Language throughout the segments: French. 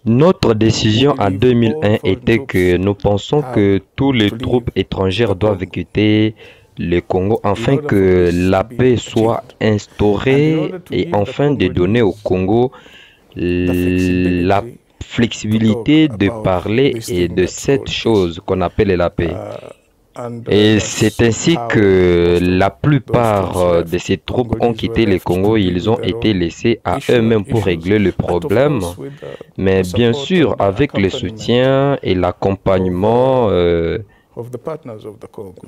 Notre décision en 2001 était que nous pensons que tous les troupes étrangères doivent quitter le Congo afin que la paix soit instaurée et afin de donner au Congo la flexibilité de parler et de cette chose qu'on appelle la paix. Et c'est ainsi que la plupart de ces troupes ont quitté le Congo. Ils ont été laissés à eux-mêmes pour régler le problème. Mais bien sûr, avec le soutien et l'accompagnement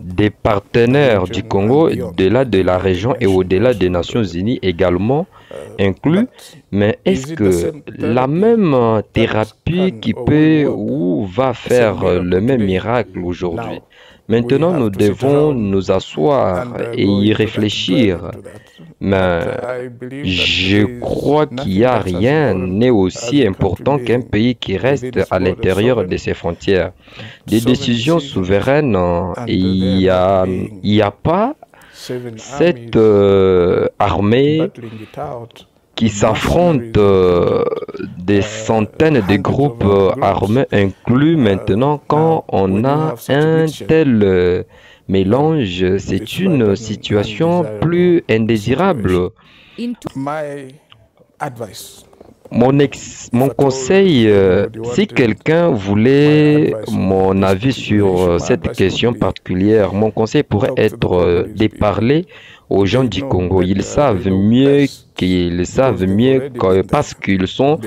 des partenaires du Congo, au-delà de la région et au-delà des Nations Unies également inclus. Mais est-ce que la même thérapie qui peut ou va faire le même miracle aujourd'hui? Maintenant, nous devons nous asseoir et y réfléchir. Mais je crois qu'il n'y a rien n'est aussi important qu'un pays qui reste à l'intérieur de ses frontières. Des décisions souveraines, il n'y a pas cette armée qui s'affrontent des centaines de groupes armés inclus maintenant. Quand on a un tel mélange, c'est une situation plus indésirable. Mon conseil, si quelqu'un voulait mon avis sur cette question particulière, mon conseil pourrait être de parler aux gens du Congo. Ils savent mieux parce qu'ils sont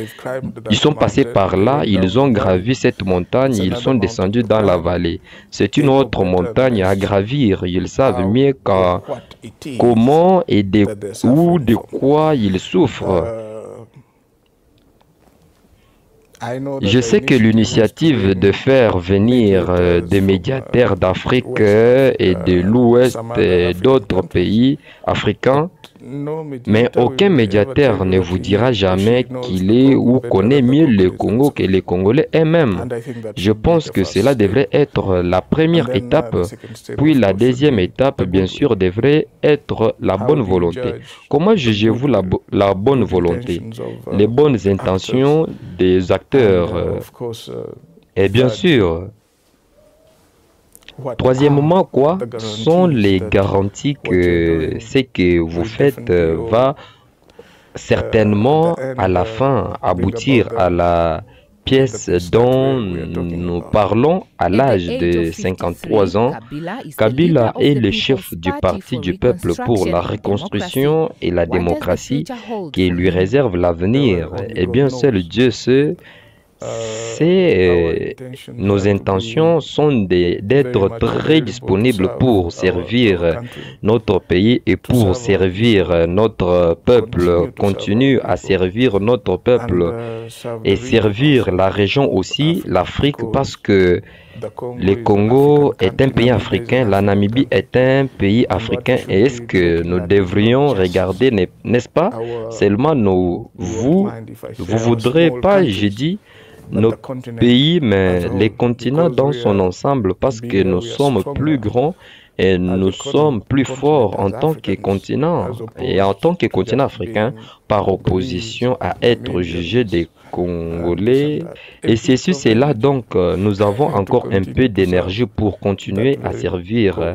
passés par là, ils ont gravi cette montagne, ils sont descendus dans la vallée. C'est une autre montagne à gravir. Ils savent mieux comment et de quoi ils souffrent. Je sais que l'initiative de faire venir des médiateurs d'Afrique et de l'Ouest et d'autres pays africains, mais aucun médiateur ne vous dira jamais qu'il est ou connaît mieux le Congo que les Congolais eux-mêmes. Je pense que cela devrait être la première étape, puis la deuxième étape, bien sûr, devrait être la bonne volonté. Comment jugez-vous la bonne volonté, les bonnes intentions des acteurs? Et bien sûr, troisièmement, quoi sont les garanties que ce que vous faites va certainement à la fin aboutir à la pièce dont nous parlons à l'âge de 53 ans? Kabila est le chef du Parti du peuple pour la reconstruction et la démocratie qui lui réserve l'avenir. Et bien seul Dieu sait. Nos intentions sont d'être très disponibles pour servir notre pays et pour servir notre peuple, continuer à servir notre peuple et servir la région aussi, l'Afrique, parce que le Congo est un pays africain, la Namibie est un pays africain. Et est-ce que nous devrions regarder, n'est-ce pas, seulement vous voudrez pas, j'ai dit, notre pays, mais les continents dans son ensemble, parce que nous sommes plus grands et nous sommes plus forts en tant que continent et en tant que continent africain, par opposition à être jugés des Congolais. Et c'est là donc nous avons encore un peu d'énergie pour continuer à servir